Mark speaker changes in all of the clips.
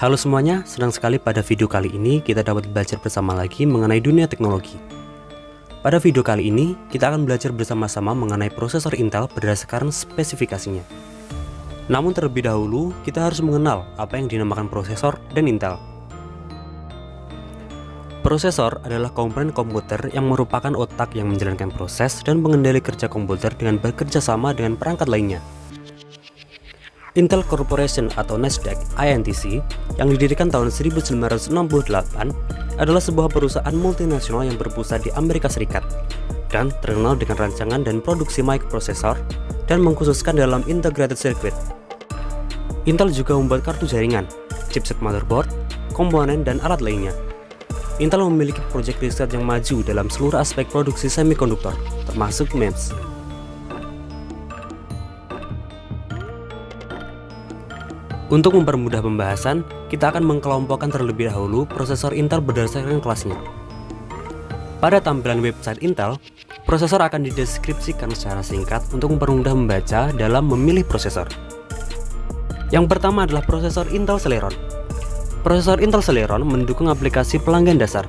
Speaker 1: Halo semuanya, senang sekali pada video kali ini kita dapat belajar bersama lagi mengenai dunia teknologi. Pada video kali ini, kita akan belajar bersama-sama mengenai prosesor Intel berdasarkan spesifikasinya. Namun terlebih dahulu, kita harus mengenal apa yang dinamakan prosesor dan Intel. Prosesor adalah komponen komputer yang merupakan otak yang menjalankan proses dan mengendali kerja komputer dengan bekerja sama dengan perangkat lainnya. Intel Corporation atau Nasdaq INTC yang didirikan tahun 1968 adalah sebuah perusahaan multinasional yang berpusat di Amerika Serikat dan terkenal dengan rancangan dan produksi microprosesor dan mengkhususkan dalam integrated circuit. Intel juga membuat kartu jaringan, chipset motherboard, komponen, dan alat lainnya. Intel memiliki proyek riset yang maju dalam seluruh aspek produksi semikonduktor, termasuk MEMS. Untuk mempermudah pembahasan, kita akan mengkelompokkan terlebih dahulu prosesor Intel berdasarkan kelasnya. Pada tampilan website Intel, prosesor akan dideskripsikan secara singkat untuk mempermudah membaca dalam memilih prosesor. Yang pertama adalah prosesor Intel Celeron. Prosesor Intel Celeron mendukung aplikasi pelanggan dasar,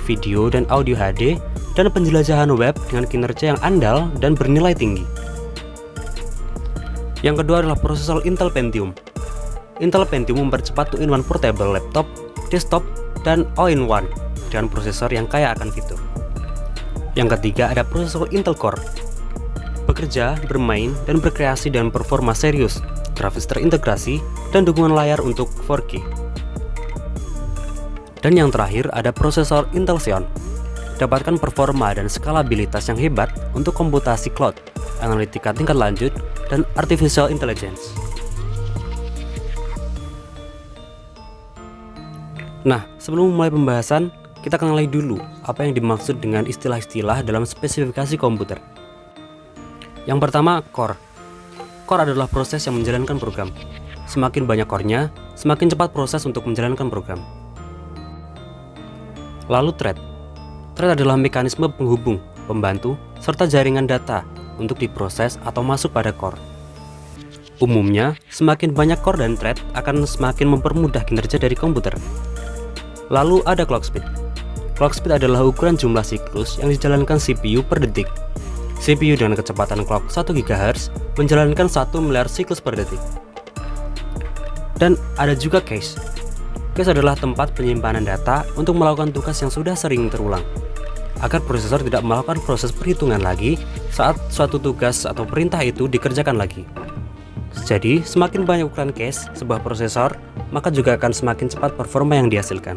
Speaker 1: video dan audio HD, dan penjelajahan web dengan kinerja yang andal dan bernilai tinggi. Yang kedua adalah prosesor Intel Pentium. Intel Pentium mempercepat 2-in-1 portable laptop, desktop, dan all-in-one dengan prosesor yang kaya akan fitur. Yang ketiga ada prosesor Intel Core. Bekerja, bermain, dan berkreasi dengan performa serius, grafis terintegrasi, dan dukungan layar untuk 4K. Dan yang terakhir ada prosesor Intel Xeon. Dapatkan performa dan skalabilitas yang hebat untuk komputasi cloud, analitika tingkat lanjut, dan artificial intelligence. Nah, sebelum memulai pembahasan, kita kenali dulu apa yang dimaksud dengan istilah-istilah dalam spesifikasi komputer. Yang pertama, core. Core adalah proses yang menjalankan program. Semakin banyak core-nya, semakin cepat proses untuk menjalankan program. Lalu thread. Thread adalah mekanisme penghubung, pembantu, serta jaringan data untuk diproses atau masuk pada core. Umumnya, semakin banyak core dan thread akan semakin mempermudah kinerja dari komputer. Lalu ada clock speed. Clock speed adalah ukuran jumlah siklus yang dijalankan CPU per detik. CPU dengan kecepatan clock 1 GHz menjalankan 1 miliar siklus per detik. Dan ada juga cache. Cache adalah tempat penyimpanan data untuk melakukan tugas yang sudah sering terulang, agar prosesor tidak melakukan proses perhitungan lagi saat suatu tugas atau perintah itu dikerjakan lagi. Jadi, semakin banyak ukuran cache sebuah prosesor, maka juga akan semakin cepat performa yang dihasilkan.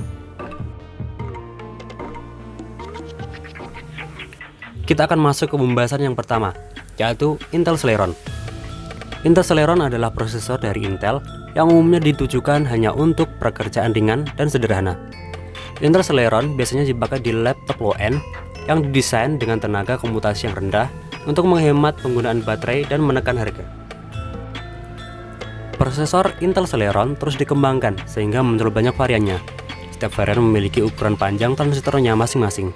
Speaker 1: Kita akan masuk ke pembahasan yang pertama, yaitu Intel Celeron. Intel Celeron adalah prosesor dari Intel yang umumnya ditujukan hanya untuk pekerjaan ringan dan sederhana. Intel Celeron biasanya dipakai di laptop low-end yang didesain dengan tenaga komputasi yang rendah untuk menghemat penggunaan baterai dan menekan harga. Prosesor Intel Celeron terus dikembangkan sehingga muncul banyak variannya. Setiap varian memiliki ukuran panjang transistornya masing-masing.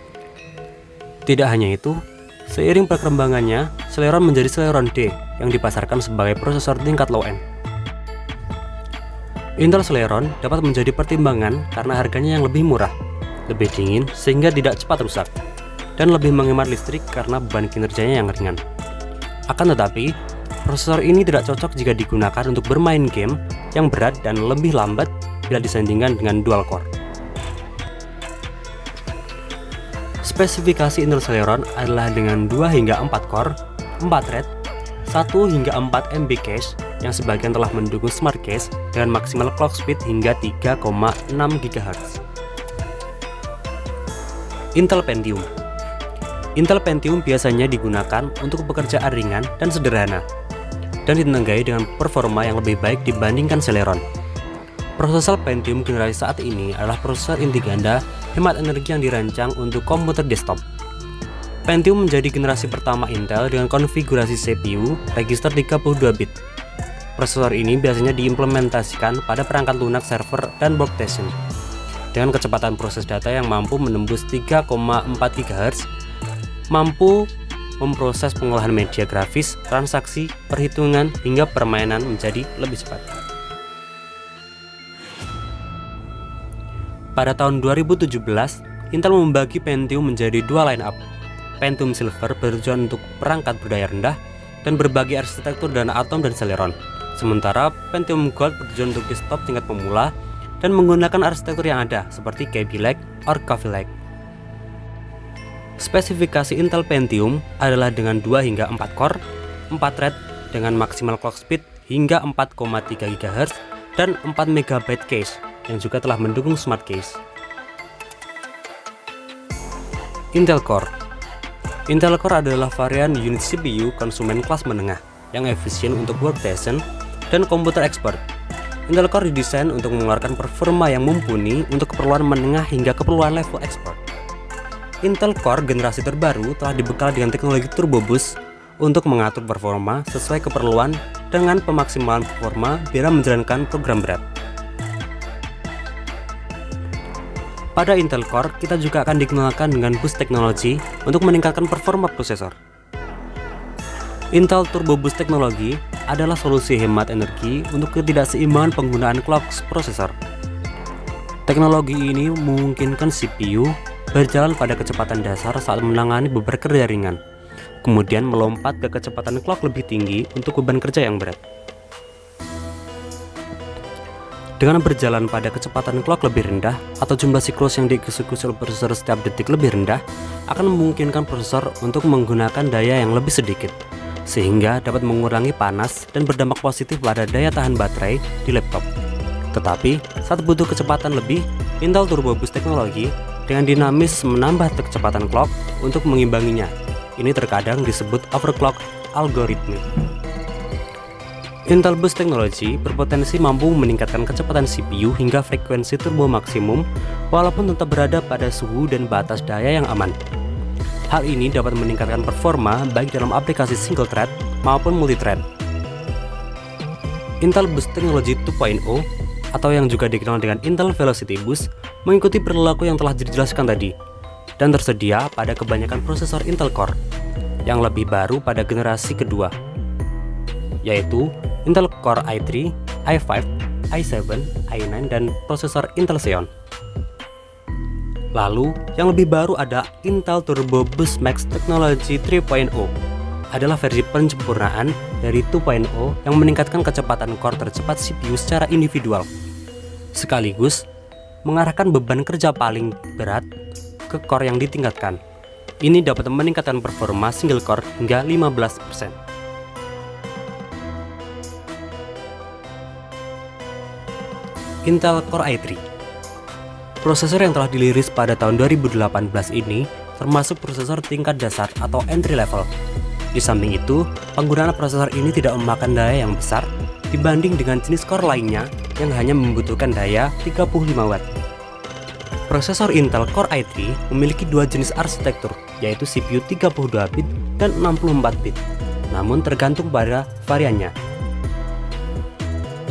Speaker 1: Tidak hanya itu, seiring perkembangannya, Celeron menjadi Celeron D yang dipasarkan sebagai prosesor tingkat low-end. Intel Celeron dapat menjadi pertimbangan karena harganya yang lebih murah, lebih dingin sehingga tidak cepat rusak, dan lebih menghemat listrik karena beban kinerjanya yang ringan. Akan tetapi, prosesor ini tidak cocok jika digunakan untuk bermain game yang berat dan lebih lambat bila disandingkan dengan dual core. Spesifikasi Intel Celeron adalah dengan 2 hingga 4 core, 4 thread, 1 hingga 4 MB cache yang sebagian telah mendukung smart cache dengan maksimal clock speed hingga 3,6 GHz. Intel Pentium. Intel Pentium biasanya digunakan untuk pekerjaan ringan dan sederhana, dan ditenagai dengan performa yang lebih baik dibandingkan Celeron. Prosesor Pentium generasi saat ini adalah prosesor inti ganda hemat energi yang dirancang untuk komputer desktop. Pentium menjadi generasi pertama Intel dengan konfigurasi CPU register 32 bit. Prosesor ini biasanya diimplementasikan pada perangkat lunak server dan workstation dengan kecepatan proses data yang mampu menembus 3,4 GHz, mampu memproses pengolahan media grafis, transaksi, perhitungan, hingga permainan menjadi lebih cepat. Pada tahun 2017, Intel membagi Pentium menjadi dua lineup. Pentium Silver bertujuan untuk perangkat berdaya rendah dan berbagi arsitektur dan Atom dan Celeron. Sementara Pentium Gold bertujuan untuk desktop tingkat pemula dan menggunakan arsitektur yang ada seperti Kaby Lake or Coffee Lake. Spesifikasi Intel Pentium adalah dengan 2 hingga 4 core, 4 thread dengan maksimal clock speed hingga 4,3 GHz dan 4 MB cache yang juga telah mendukung smart case. Intel Core. Intel Core adalah varian unit CPU konsumen kelas menengah yang efisien untuk workstation dan komputer expert. Intel Core didesain untuk mengeluarkan performa yang mumpuni untuk keperluan menengah hingga keperluan level expert. Intel Core generasi terbaru telah dibekali dengan teknologi Turbo Boost untuk mengatur performa sesuai keperluan dengan pemaksimalan performa bila menjalankan program berat. Pada Intel Core, kita juga akan dikenalkan dengan boost teknologi untuk meningkatkan performa prosesor. Intel Turbo Boost teknologi adalah solusi hemat energi untuk ketidakseimbangan penggunaan clock prosesor. Teknologi ini memungkinkan CPU berjalan pada kecepatan dasar saat menangani beban kerja ringan, kemudian melompat ke kecepatan clock lebih tinggi untuk beban kerja yang berat. Dengan berjalan pada kecepatan clock lebih rendah atau jumlah siklus yang dieksekusi oleh prosesor setiap detik lebih rendah akan memungkinkan prosesor untuk menggunakan daya yang lebih sedikit, sehingga dapat mengurangi panas dan berdampak positif pada daya tahan baterai di laptop. Tetapi saat butuh kecepatan lebih, Intel Turbo Boost teknologi dengan dinamis menambah kecepatan clock untuk mengimbanginya. Ini terkadang disebut overclock algorithm. Intel Boost Technology berpotensi mampu meningkatkan kecepatan CPU hingga frekuensi turbo maksimum walaupun tetap berada pada suhu dan batas daya yang aman. Hal ini dapat meningkatkan performa baik dalam aplikasi single thread maupun multithread. Intel Boost Technology 2.0 atau yang juga dikenal dengan Intel Velocity Boost mengikuti perilaku yang telah dijelaskan tadi dan tersedia pada kebanyakan prosesor Intel Core yang lebih baru pada generasi kedua, yaitu Intel Core i3, i5, i7, i9, dan prosesor Intel Xeon. Lalu, yang lebih baru ada Intel Turbo Boost Max Technology 3.0, adalah versi penyempurnaan dari 2.0 yang meningkatkan kecepatan core tercepat CPU secara individual, sekaligus mengarahkan beban kerja paling berat ke core yang ditingkatkan. Ini dapat meningkatkan performa single core hingga 15%. Intel Core i3. Prosesor yang telah dirilis pada tahun 2018 ini termasuk prosesor tingkat dasar atau entry level. Di samping itu, penggunaan prosesor ini tidak memakan daya yang besar dibanding dengan jenis core lainnya yang hanya membutuhkan daya 35 Watt. Prosesor Intel Core i3 memiliki dua jenis arsitektur, yaitu CPU 32 bit dan 64 bit, namun tergantung pada variannya.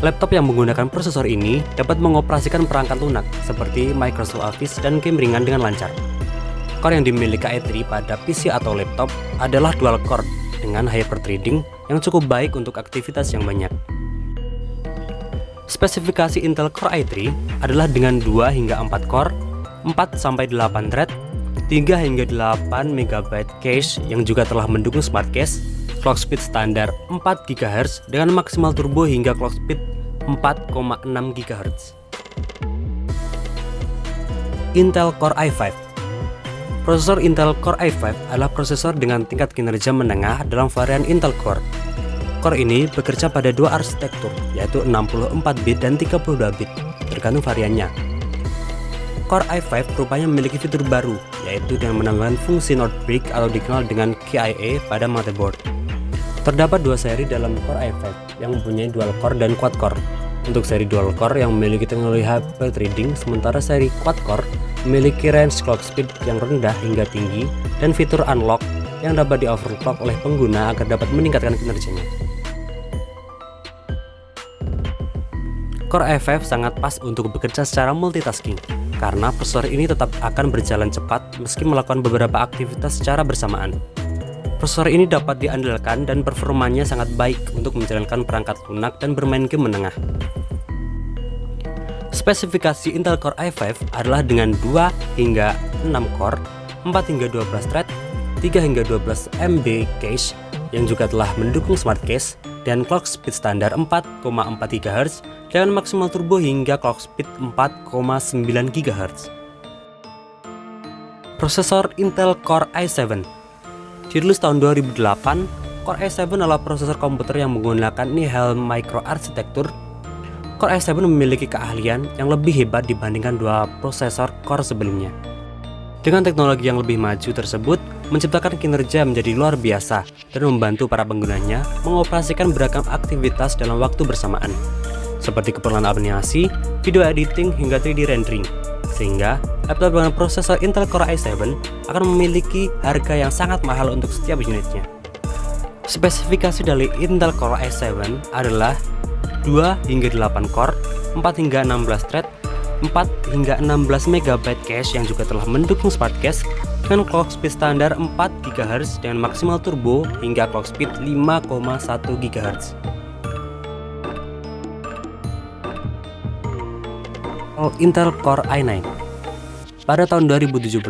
Speaker 1: Laptop yang menggunakan prosesor ini dapat mengoperasikan perangkat lunak seperti Microsoft Office dan game ringan dengan lancar. Core yang dimiliki i3 pada PC atau laptop adalah dual core dengan hyperthreading yang cukup baik untuk aktivitas yang banyak. Spesifikasi Intel Core i3 adalah dengan 2 hingga 4 core, 4-8 thread, 3 hingga 8 MB cache yang juga telah mendukung smart case, clock speed standar 4 GHz dengan maksimal turbo hingga clock speed 4,6 GHz. Intel Core i5. Prosesor Intel Core i5 adalah prosesor dengan tingkat kinerja menengah dalam varian Intel Core. Core ini bekerja pada dua arsitektur, yaitu 64 bit dan 32 bit, tergantung variannya. Core i5 rupanya memiliki fitur baru, yaitu dengan menambahkan fungsi Not Brick atau dikenal dengan KIA pada motherboard. Terdapat dua seri dalam Core i5 yang mempunyai dual core dan quad core. Untuk seri dual core yang memiliki teknologi hyperthreading, sementara seri quad core memiliki range clock speed yang rendah hingga tinggi dan fitur unlock yang dapat di-overclock oleh pengguna agar dapat meningkatkan kinerjanya. Core i5 sangat pas untuk bekerja secara multitasking, karena prosesor ini tetap akan berjalan cepat meski melakukan beberapa aktivitas secara bersamaan. Prosesor ini dapat diandalkan dan performanya sangat baik untuk menjalankan perangkat lunak dan bermain game menengah. Spesifikasi Intel Core i5 adalah dengan 2 hingga 6 core, 4 hingga 12 thread, 3 hingga 12 MB cache yang juga telah mendukung smart cache, dan clock speed standar 4,4 GHz dengan maksimal turbo hingga clock speed 4,9 GHz. Prosesor Intel Core i7 dirilis tahun 2008. Core i7 adalah prosesor komputer yang menggunakan Nehalem microarchitecture. Core i7 memiliki keahlian yang lebih hebat dibandingkan dua prosesor core sebelumnya. Dengan teknologi yang lebih maju tersebut, menciptakan kinerja menjadi luar biasa dan membantu para penggunanya mengoperasikan beragam aktivitas dalam waktu bersamaan, seperti keperluan animasi, video editing, hingga 3D rendering. Sehingga, laptop dengan prosesor Intel Core i7 akan memiliki harga yang sangat mahal untuk setiap unitnya. Spesifikasi dari Intel Core i7 adalah 2 hingga 8 core, 4 hingga 16 thread, 4 hingga 16 MB cache yang juga telah mendukung smart cache dengan clock speed standar 4 GHz dengan maksimal turbo hingga clock speed 5,1 GHz. Intel Core i9. Pada tahun 2017,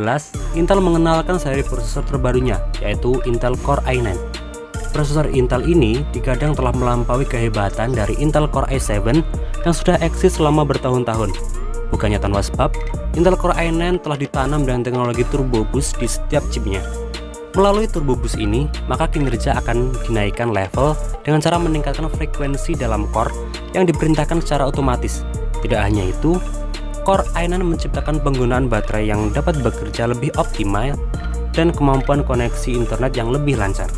Speaker 1: Intel mengenalkan seri prosesor terbarunya, yaitu Intel Core i9. Prosesor Intel ini digadang telah melampaui kehebatan dari Intel Core i7 yang sudah eksis selama bertahun-tahun. Bukannya tanpa sebab, Intel Core i9 telah ditanam dengan teknologi turbo boost di setiap chipnya. Melalui turbo boost ini, maka kinerja akan dinaikkan level dengan cara meningkatkan frekuensi dalam core yang diperintahkan secara otomatis. Tidak hanya itu, Core i9 menciptakan penggunaan baterai yang dapat bekerja lebih optimal dan kemampuan koneksi internet yang lebih lancar.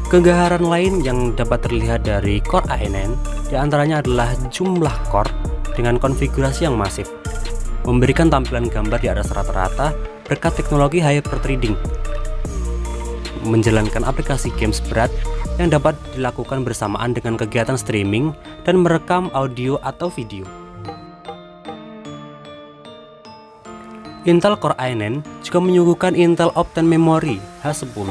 Speaker 1: Kegaharan lain yang dapat terlihat dari Core i9 diantaranya adalah jumlah core dengan konfigurasi yang masif, memberikan tampilan gambar di atas rata-rata berkat teknologi hyperthreading, menjalankan aplikasi games berat yang dapat dilakukan bersamaan dengan kegiatan streaming dan merekam audio atau video. Intel Core i9 juga menyuguhkan Intel Optane Memory H10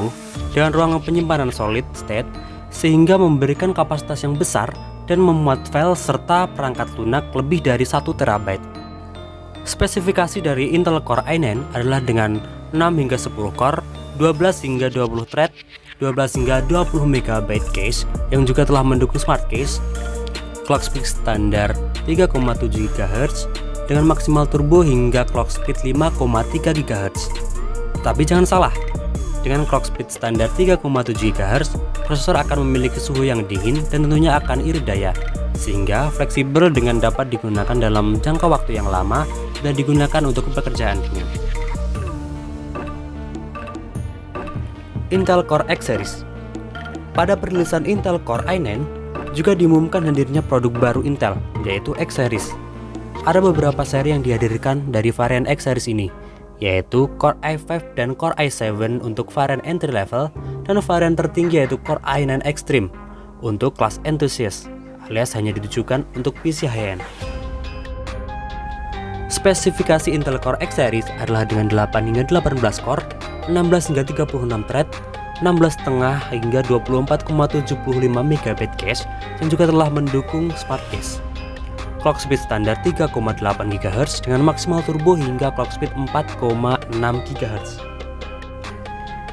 Speaker 1: dengan ruangan penyimpanan solid state sehingga memberikan kapasitas yang besar dan memuat file serta perangkat lunak lebih dari 1 TB. Spesifikasi dari Intel Core i9 adalah dengan 6 hingga 10 core, 12 hingga 20 thread, 12 hingga 20 MB cache yang juga telah mendukung smart cache, clock speed standar 3,7 GHz dengan maksimal turbo hingga clock speed 5,3 GHz. Tapi jangan salah, dengan clock speed standar 3,7 GHz, prosesor akan memiliki suhu yang dingin dan tentunya akan irit daya, sehingga fleksibel dengan dapat digunakan dalam jangka waktu yang lama dan digunakan untuk pekerjaan ringan. Intel Core X Series. Pada perilisan Intel Core i9 juga diumumkan hadirnya produk baru Intel, yaitu X Series. Ada beberapa seri yang dihadirkan dari varian X Series ini, yaitu Core i5 dan Core i7 untuk varian entry level dan varian tertinggi yaitu Core i9 Extreme untuk kelas enthusiast, alias hanya ditujukan untuk PC high-end. Spesifikasi Intel Core X Series adalah dengan 8 hingga 18 core, 16 hingga 36 thread, 16,5 hingga 24,75 MB cache yang juga telah mendukung smart cache. Clock speed standar 3,8 GHz dengan maksimal turbo hingga clock speed 4,6 GHz.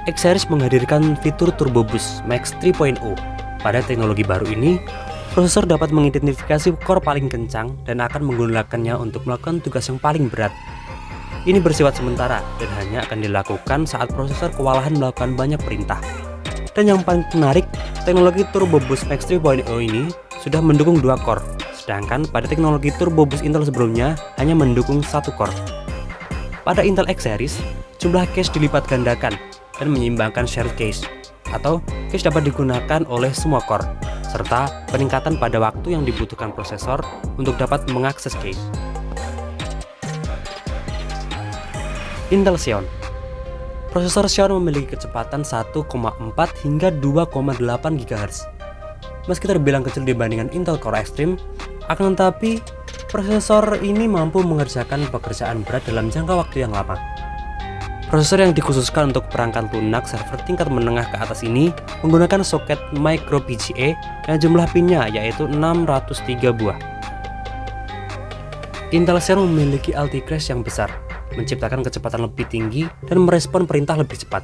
Speaker 1: X Series menghadirkan fitur Turbo Boost Max 3.0. Pada teknologi baru ini, prosesor dapat mengidentifikasi core paling kencang dan akan menggunakannya untuk melakukan tugas yang paling berat. Ini bersifat sementara dan hanya akan dilakukan saat prosesor kewalahan melakukan banyak perintah. Dan yang paling menarik, teknologi Turbo Boost Max 3.0 ini sudah mendukung 2 core. Sedangkan pada teknologi Turbo Boost Intel sebelumnya hanya mendukung 1 core. Pada Intel X Series, jumlah cache dilipat gandakan dan menyeimbangkan shared cache, atau cache dapat digunakan oleh semua core, serta peningkatan pada waktu yang dibutuhkan prosesor untuk dapat mengakses cache. Intel Xeon. Prosesor Xeon memiliki kecepatan 1,4 hingga 2,8 GHz. Meski terbilang kecil dibandingkan Intel Core Extreme, akan tetapi prosesor ini mampu mengerjakan pekerjaan berat dalam jangka waktu yang lama. Prosesor yang dikhususkan untuk perangkat lunak server tingkat menengah ke atas ini menggunakan soket micro VGA yang jumlah pinnya yaitu 603 buah. Intel Xeon memiliki anti-crash yang besar, menciptakan kecepatan lebih tinggi dan merespon perintah lebih cepat.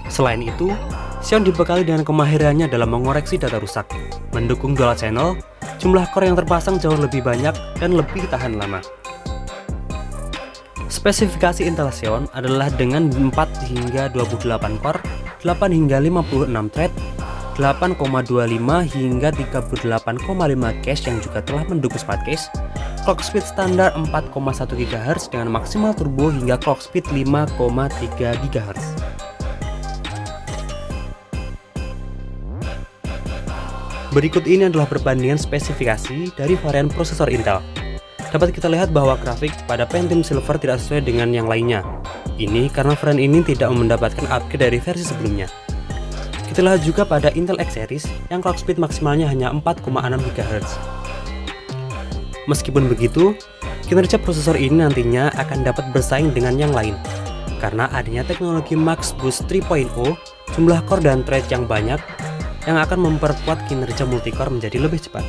Speaker 1: Selain itu, Xeon dibekali dengan kemahirannya dalam mengoreksi data rusak, mendukung dual channel, jumlah core yang terpasang jauh lebih banyak dan lebih tahan lama. Spesifikasi Intel Xeon adalah dengan 4 hingga 28 core, 8 hingga 56 thread, 8,25 hingga 38,5 cache yang juga telah mendukung smart cache, clock speed standar 4,1 GHz dengan maksimal turbo hingga clock speed 5,3 GHz. Berikut ini adalah perbandingan spesifikasi dari varian prosesor Intel. Dapat kita lihat bahwa grafik pada Pentium Silver tidak sesuai dengan yang lainnya. Ini karena varian ini tidak mendapatkan upgrade dari versi sebelumnya. Kita lihat juga pada Intel X Series yang clock speed maksimalnya hanya 4,6 GHz. Meskipun begitu, kinerja prosesor ini nantinya akan dapat bersaing dengan yang lain karena adanya teknologi Max Boost 3.0, jumlah core dan thread yang banyak yang akan memperkuat kinerja multicore menjadi lebih cepat.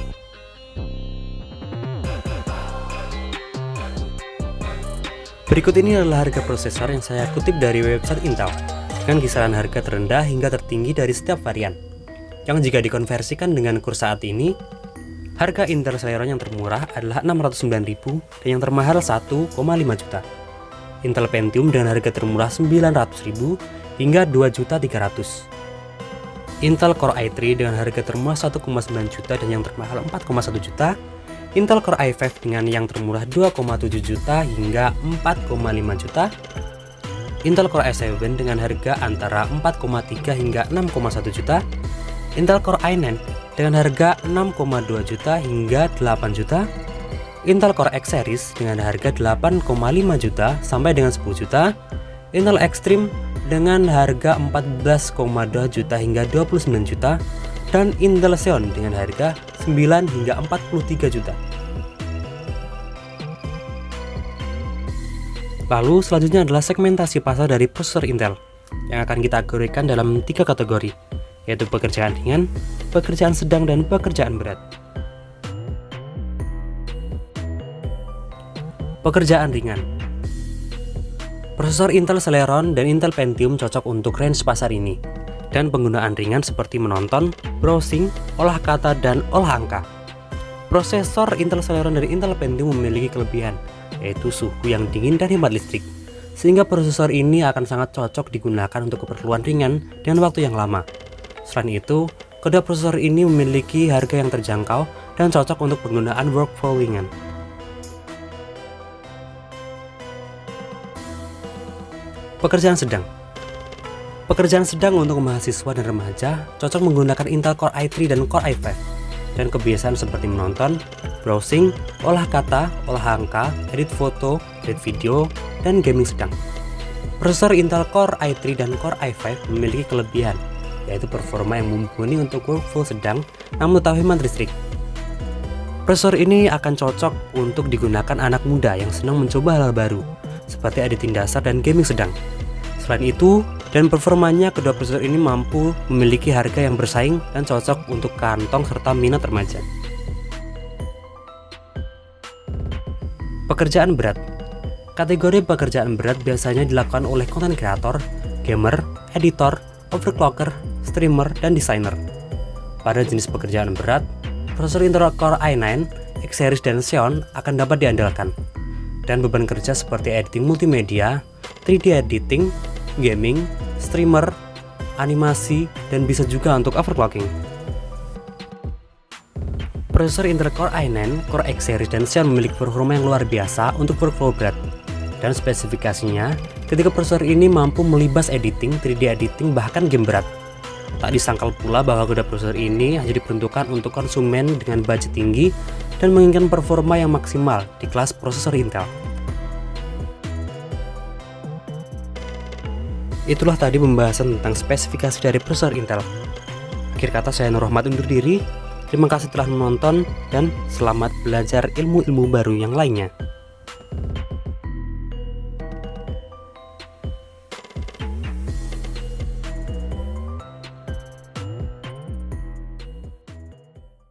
Speaker 1: Berikut ini adalah harga prosesor yang saya kutip dari website Intel dengan kisaran harga terendah hingga tertinggi dari setiap varian, yang jika dikonversikan dengan kurs saat ini, harga Intel Celeron yang termurah adalah 609.000 dan yang termahal 1,5 juta. Intel Pentium dengan harga termurah 900.000 hingga 2.300.000. Intel Core i3 dengan harga termurah 1,9 juta dan yang termahal 4,1 juta. Intel Core i5 dengan yang termurah 2,7 juta hingga 4,5 juta. Intel Core i7 dengan harga antara 4,3 hingga 6,1 juta. Intel Core i9 dengan harga 6,2 juta hingga 8 juta. Intel Core X Series dengan harga 8,5 juta sampai dengan 10 juta. Intel Extreme dengan harga 14,2 juta hingga 29 juta. Dan Intel Xeon dengan harga 9 hingga 43 juta. Lalu selanjutnya adalah segmentasi pasar dari prosesor Intel yang akan kita kategorikan dalam 3 kategori, yaitu pekerjaan ringan, pekerjaan sedang, dan pekerjaan berat. Pekerjaan ringan. Prosesor Intel Celeron dan Intel Pentium cocok untuk range pasar ini dan penggunaan ringan seperti menonton, browsing, olah kata, dan olah angka. Prosesor Intel Celeron dan Intel Pentium memiliki kelebihan, yaitu suhu yang dingin dan hemat listrik, sehingga prosesor ini akan sangat cocok digunakan untuk keperluan ringan dengan waktu yang lama. Selain itu, kedua prosesor ini memiliki harga yang terjangkau dan cocok untuk penggunaan workflow ringan. Pekerjaan sedang. Pekerjaan sedang untuk mahasiswa dan remaja cocok menggunakan Intel Core i3 dan Core i5, dan kebiasaan seperti menonton, browsing, olah kata, olah angka, edit foto, edit video, dan gaming sedang. Prosesor Intel Core i3 dan Core i5 memiliki kelebihan, yaitu performa yang mumpuni untuk workflow sedang namun tak hemat listrik. Prosesor ini akan cocok untuk digunakan anak muda yang senang mencoba hal baru, seperti editing dasar dan gaming sedang. Selain itu, dan performanya, kedua prosesor ini mampu memiliki harga yang bersaing dan cocok untuk kantong serta minat remaja. Pekerjaan berat. Kategori pekerjaan berat biasanya dilakukan oleh content creator, gamer, editor, overclocker, streamer, dan desainer. Pada jenis pekerjaan berat, prosesor Intel Core i9, X Series, dan Xeon akan dapat diandalkan. Dan beban kerja seperti editing multimedia, 3D editing, gaming, streamer, animasi, dan bisa juga untuk overclocking. Prosesor Intel Core i9, Core X Series, dan Xeon memiliki performa yang luar biasa untuk workflow berat. Dan spesifikasinya, ketika prosesor ini mampu melibas editing, 3D editing, bahkan game berat. Tak disangkal pula bahwa kedua prosesor ini hanya diperuntukkan untuk konsumen dengan budget tinggi dan menginginkan performa yang maksimal di kelas prosesor Intel. Itulah tadi pembahasan tentang spesifikasi dari prosesor Intel. Akhir kata, saya Nur Rahmat undur diri. Terima kasih telah menonton dan selamat belajar ilmu-ilmu baru yang lainnya.